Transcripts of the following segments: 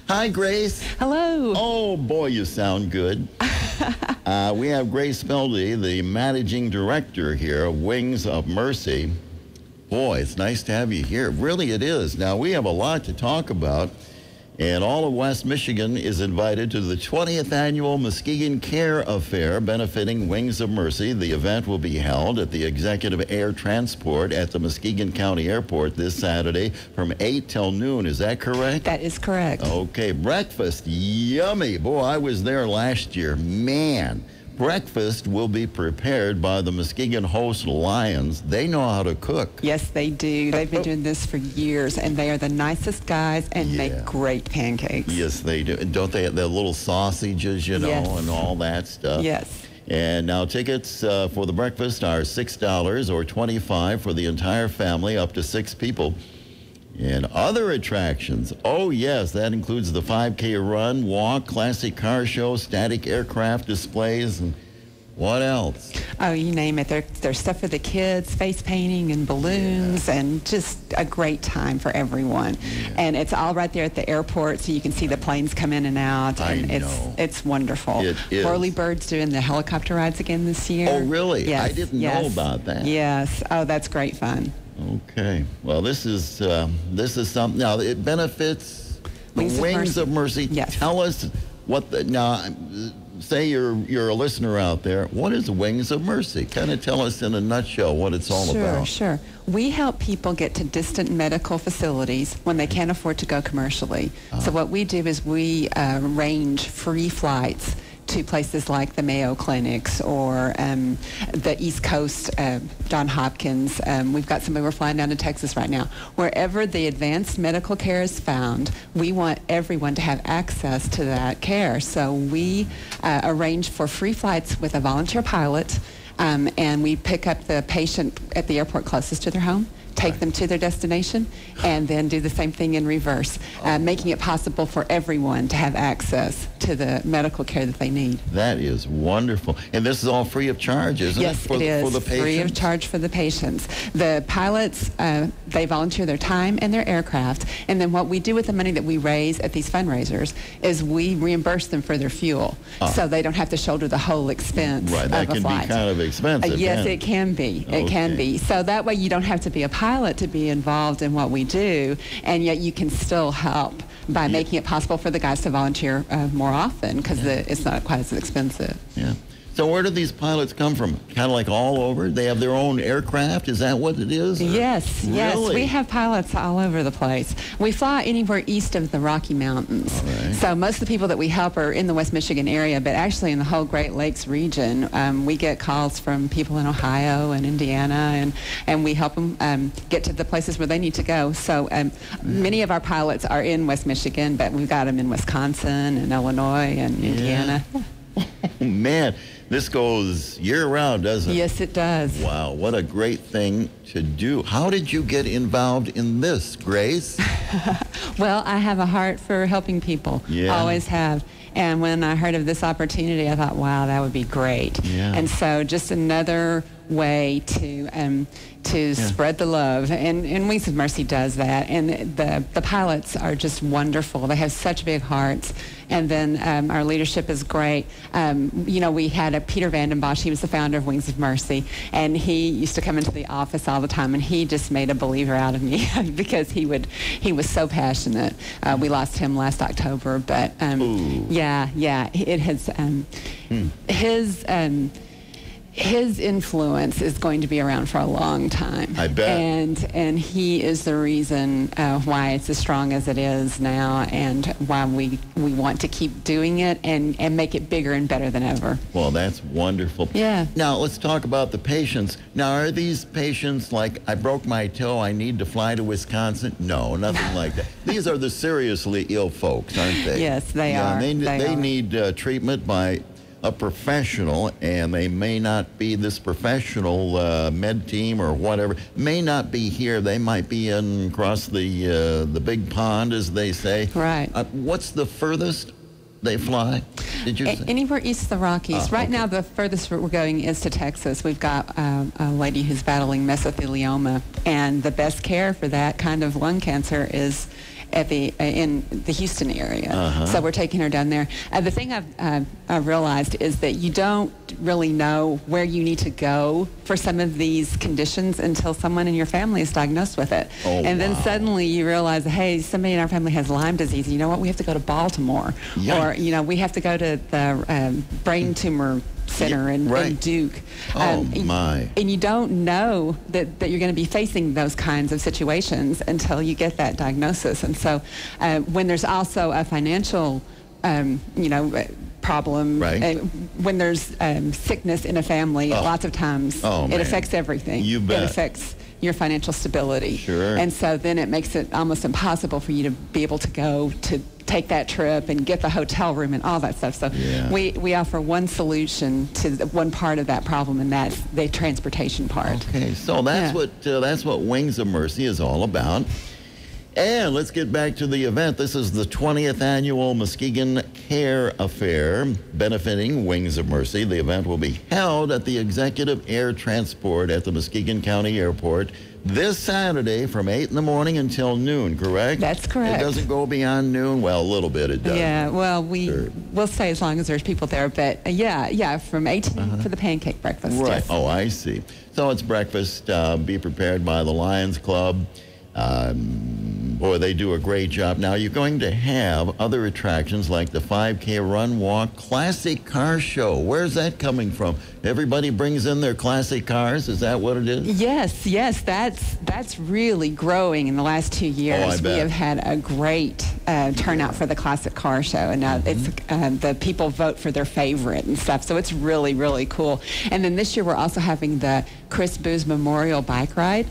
Hi, Grace. Hello. Oh, boy, you sound good. We have Grace Feldy, the managing director here of Wings of Mercy. Boy, it's nice to have you here. Really, it is. Now, we have a lot to talk about, and all of West Michigan is invited to the 20th annual Muskegon Care Affair benefiting Wings of Mercy. The event will be held at the Executive Air Transport at the Muskegon County Airport this Saturday from 8 till noon. Is that correct? That is correct. Okay, breakfast, yummy. Boy, I was there last year. Man, breakfast will be prepared by the Muskegon Host Lions. They know how to cook. Yes, they do. They've been doing this for years, and they are the nicest guys and make great pancakes. Yes, they do. And don't they have their little sausages, you know, and all that stuff? Yes. And now tickets for the breakfast are $6 or $25 for the entire family, up to 6 people. And other attractions, oh yes, that includes the 5K run, walk, classic car show, static aircraft displays, and what else? Oh, you name it. There's stuff for the kids, face painting and balloons, and just a great time for everyone. And it's all right there at the airport, so you can see the planes come in and out. And it's wonderful. It is. Whirlybird's doing the helicopter rides again this year. Oh, really? Yes. I didn't know about that. Yes. Oh, that's great fun. Okay. Well, this is something. Now, it benefits Wings of Mercy. Yes. Tell us what say you're a listener out there. What is Wings of Mercy? Kind of tell us in a nutshell what it's all about. Sure. We help people get to distant medical facilities when they can't afford to go commercially. So what we do is we arrange free flights to places like the Mayo Clinics or the East Coast, John Hopkins. We've got somebody, we're flying down to Texas right now. Wherever the advanced medical care is found, we want everyone to have access to that care. So we arrange for free flights with a volunteer pilot, and we pick up the patient at the airport closest to their home, take them to their destination, and then do the same thing in reverse, making it possible for everyone to have access to the medical care that they need. That is wonderful. And this is all free of charge, isn't it? Yes, it is. For the patients? Free of charge for the patients. The pilots, they volunteer their time and their aircraft, and then what we do with the money that we raise at these fundraisers is we reimburse them for their fuel, so they don't have to shoulder the whole expense of a flight. Right, that can be kind of expensive. Yes, it can be. It can be. So that way you don't have to be a pilot to be involved in what we do, and yet you can still help by making it possible for the guys to volunteer more often, because it's not quite as expensive. Yeah. So where do these pilots come from? Kind of like all over? They have their own aircraft? Is that what it is? Yes, really? Yes. We have pilots all over the place. We fly anywhere east of the Rocky Mountains. Right. So most of the people that we help are in the West Michigan area, but actually in the whole Great Lakes region. We get calls from people in Ohio and Indiana, and we help them get to the places where they need to go. So many of our pilots are in West Michigan, but we've got them in Wisconsin and Illinois and Indiana. Oh, man. This goes year-round, doesn't it? Yes, it does. Wow, what a great thing to do. How did you get involved in this, Grace? Well, I have a heart for helping people. Yeah. Always have. And when I heard of this opportunity, I thought, wow, that would be great. Yeah. And so just another way to spread the love. And Wings of Mercy does that. And the pilots are just wonderful. They have such big hearts. And then our leadership is great. We had a Peter Vanden Bosch. He was the founder of Wings of Mercy. And he used to come into the office all the time. And he just made a believer out of me because he was so passionate. We lost him last October. But it has his influence is going to be around for a long time. I bet. And he is the reason why it's as strong as it is now, and why we want to keep doing it and make it bigger and better than ever. Well, that's wonderful. Yeah. Now, let's talk about the patients. Now, are these patients like, I broke my toe, I need to fly to Wisconsin? No, nothing like that. These are the seriously ill folks, aren't they? Yes, they are. They need treatment by a professional, and they may not be this professional med team or whatever, may not be here. They might be across the big pond, as they say. Right. What's the furthest they fly? Did you say? Anywhere east of the Rockies. Right okay. now, the furthest we're going is to Texas. We've got a lady who's battling mesothelioma, and the best care for that kind of lung cancer is at in the Houston area. So we're taking her down there. The thing I've realized is that you don't really know where you need to go for some of these conditions until someone in your family is diagnosed with it. And then suddenly you realize, hey, somebody in our family has Lyme disease. You know what? We have to go to Baltimore. Yikes. Or, we have to go to the brain tumor center in Duke. My. And you don't know that you're going to be facing those kinds of situations until you get that diagnosis. And so when there's also a financial, problem, when there's sickness in a family, lots of times it affects everything. You bet. It affects your financial stability. Sure. And so then it makes it almost impossible for you to be able to go to take that trip and get the hotel room and all that stuff. So we offer one solution to one part of that problem, and that's the transportation part. Okay, so that's what Wings of Mercy is all about. And let's get back to the event. This is the 20th annual Muskegon Care Affair benefiting Wings of Mercy. The event will be held at the Executive Air Transport at the Muskegon County Airport this Saturday from 8 in the morning until noon, correct? That's correct. It doesn't go beyond noon? Well, a little bit it does. Yeah, well, we'll stay as long as there's people there. But, from 8 to noon for the pancake breakfast. Right. Yes. Oh, I see. So it's breakfast. Be prepared by the Lions Club. Boy, they do a great job. Now, you're going to have other attractions like the 5K Run Walk Classic Car Show. Where's that coming from? Everybody brings in their classic cars? Is that what it is? Yes. That's really growing in the last 2 years. Oh, I bet. We have had a great turnout for the Classic Car Show. And now it's the people vote for their favorite and stuff. So it's really, really cool. And then this year we're also having the Chris Booz Memorial Bike Ride.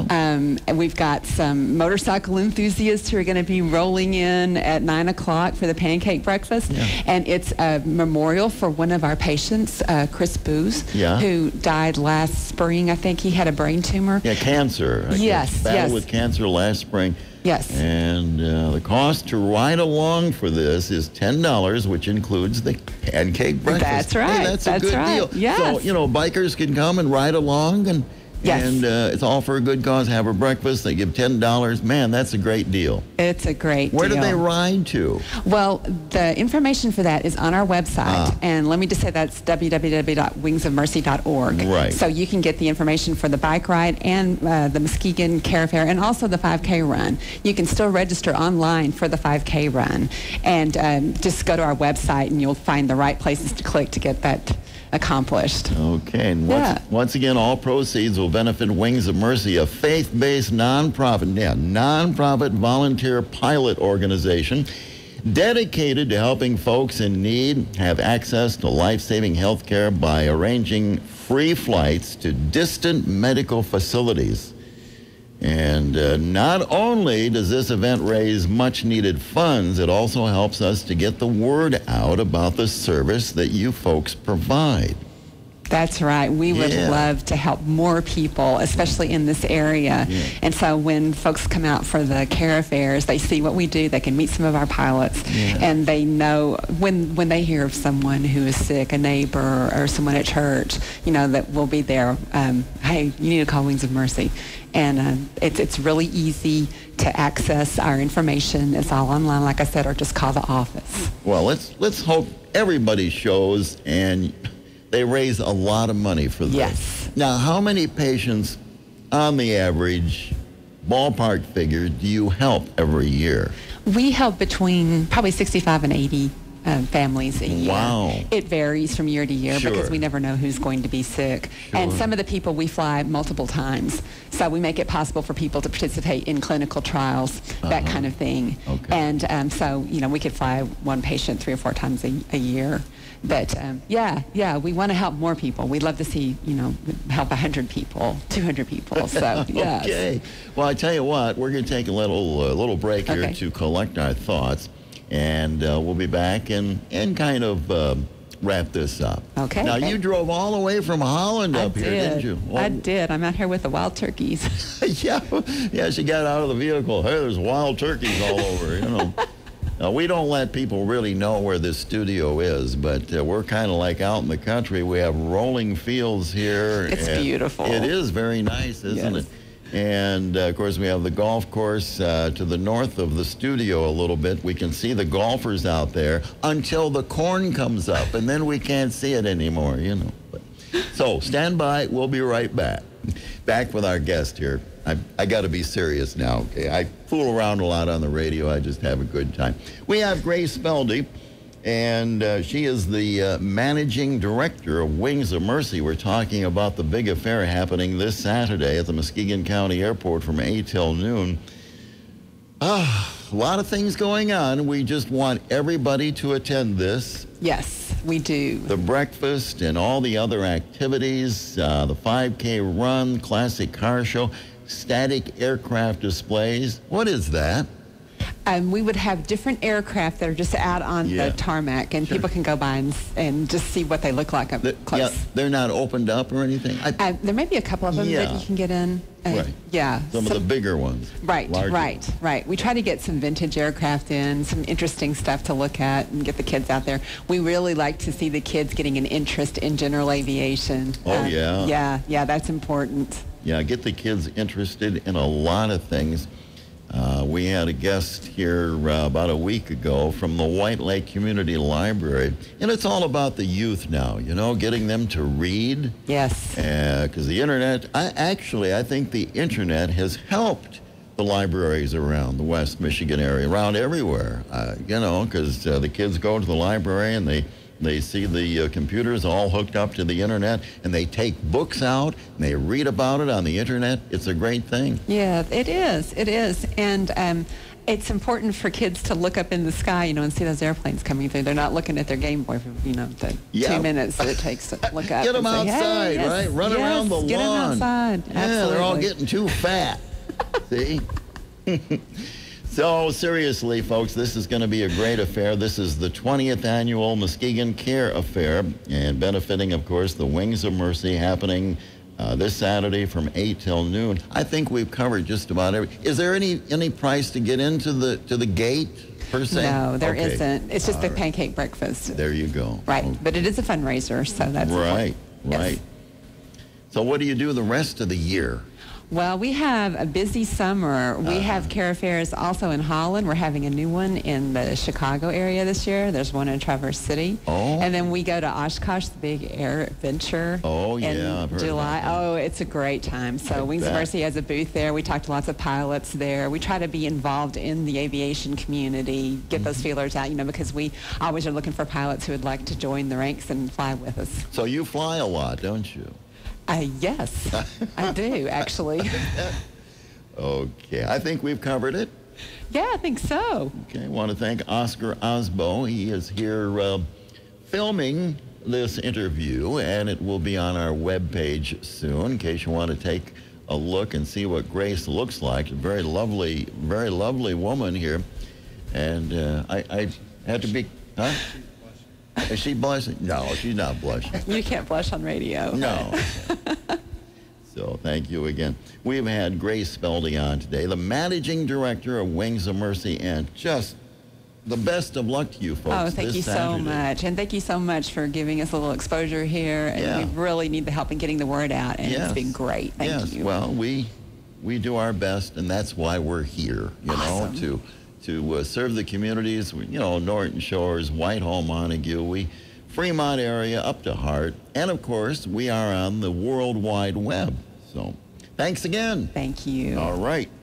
And we've got some motorcycle enthusiasts who are going to be rolling in at 9 o'clock for the pancake breakfast. And it's a memorial for one of our patients, Chris Booz, who died last spring. I think he had a brain tumor. Yeah, cancer. Battled with cancer last spring. Yes. And the cost to ride along for this is $10, which includes the pancake breakfast. That's right. Hey, that's a good deal. Yes. So, bikers can come and ride along and... Yes. And it's all for a good cause. Have a breakfast. They give $10. Man, that's a great deal. It's a great deal. Where do they ride to? Well, the information for that is on our website. And let me just say that's www.wingsofmercy.org. Right. So you can get the information for the bike ride and the Muskegon Care Fair and also the 5K run. You can still register online for the 5K run. And just go to our website and you'll find the right places to click to get that accomplished. Okay, and once again, all proceeds will benefit Wings of Mercy, a faith-based nonprofit volunteer pilot organization dedicated to helping folks in need have access to life-saving health care by arranging free flights to distant medical facilities. And not only does this event raise much-needed funds, it also helps us to get the word out about the service that you folks provide. That's right. We would love to help more people, especially in this area. And so when folks come out for the care affairs, they see what we do. They can meet some of our pilots, and they know when they hear of someone who is sick, a neighbor or someone at church, that we'll be there. Hey, you need to call Wings of Mercy. And it's really easy to access our information. It's all online, like I said, or just call the office. Well, let's hope everybody shows, and they raise a lot of money for this. Yes. Now, how many patients, on the average, ballpark figure, do you help every year? We help between probably 65 and 80 families a year. Wow. It varies from year to year because we never know who's going to be sick. And some of the people we fly multiple times. So we make it possible for people to participate in clinical trials, that kind of thing. Okay. And so, we could fly one patient 3 or 4 times a year. But we want to help more people. We'd love to see, help 100 people, 200 people. So, yes. Okay. Well, I tell you what, we're going to take a little break here to collect our thoughts. And we'll be back and kind of wrap this up. Okay. Now, you drove all the way from Holland up here, didn't you? Well, I did. I'm out here with the wild turkeys. yeah, she got out of the vehicle. Hey, there's wild turkeys all over, We don't let people really know where this studio is, but we're kind of like out in the country. We have rolling fields here. It's beautiful. It is very nice, isn't it? And, of course, we have the golf course to the north of the studio a little bit. We can see the golfers out there until the corn comes up, and then we can't see it anymore, you know. So stand by. We'll be right back. Back with our guest here. I got to be serious now, okay? I fool around a lot on the radio. I just have a good time. We have Grace Speldy, and she is the managing director of Wings of Mercy. We're talking about the big affair happening this Saturday at the Muskegon County Airport from 8 till noon. A lot of things going on. We just want everybody to attend this. Yes, we do. The breakfast and all the other activities, the 5K run, classic car show, static aircraft displays. What is that? We would have different aircraft that are just out on the tarmac, and people can go by and just see what they look like up close. Yeah, they're not opened up or anything? There may be a couple of them that you can get in. Right. Yeah. Some of the bigger ones. Right, right. We try to get some vintage aircraft in, some interesting stuff to look at and get the kids out there. We really like to see the kids getting an interest in general aviation. Oh, yeah. Yeah, that's important. Yeah, get the kids interested in a lot of things. We had a guest here about a week ago from the White Lake Community Library, and it's all about the youth now, you know, getting them to read. Yes. Because the internet, I think the internet has helped the libraries around the West Michigan area, around everywhere, you know, because the kids go to the library and they see the computers all hooked up to the internet, and they take books out and they read about it on the internet. It's a great thing. Yeah, it is. It is. And it's important for kids to look up in the sky, you know, and see those airplanes coming through. They're not looking at their Game Boy for, you know, the 2 minutes that it takes to look up. Get them and outside, say, right? Run around the lawn. Get them outside. Yeah, Absolutely. they're all getting too fat. See? So seriously, folks, this is going to be a great affair. This is the 20th annual Muskegon Care Affair, and benefiting, of course, the Wings of Mercy, happening this Saturday from 8 till noon. I think we've covered just about everything. Is there any price to get into the gate per se? No, there isn't. It's just the pancake breakfast. There you go. Right, but it is a fundraiser, so that's right. Yes. Right. So what do you do the rest of the year? Well, we have a busy summer. We have care affairs also in Holland. We're having a new one in the Chicago area this year. There's one in Traverse City. Oh. And then we go to Oshkosh, the big air adventure. Oh, in yeah, I've heard July. about that. Oh, it's a great time. So Wings of Mercy has a booth there. We talk to lots of pilots there. We try to be involved in the aviation community, get those feelers out, you know, because we always are looking for pilots who would like to join the ranks and fly with us. So you fly a lot, don't you? Yes, I do, actually. Okay, I think we've covered it. Yeah, I think so. Okay, I want to thank Oscar Osbo. He is here filming this interview, and it will be on our webpage soon in case you want to take a look and see what Grace looks like. A very lovely woman here. And I had to be, huh? Is she blushing? No, she's not blushing. You can't blush on radio. No. So thank you again. We've had Grace Speldy on today, the managing director of Wings of Mercy, and just the best of luck to you folks. Oh, thank you so much. And thank you so much for giving us a little exposure here. And we really need the help in getting the word out, and it's been great. Thank you. Well, we do our best, and that's why we're here, you know, to serve the communities, you know, Norton Shores, Whitehall, Montague, Fremont area, up to Hart. And, of course, we are on the World Wide Web. So thanks again. Thank you. All right.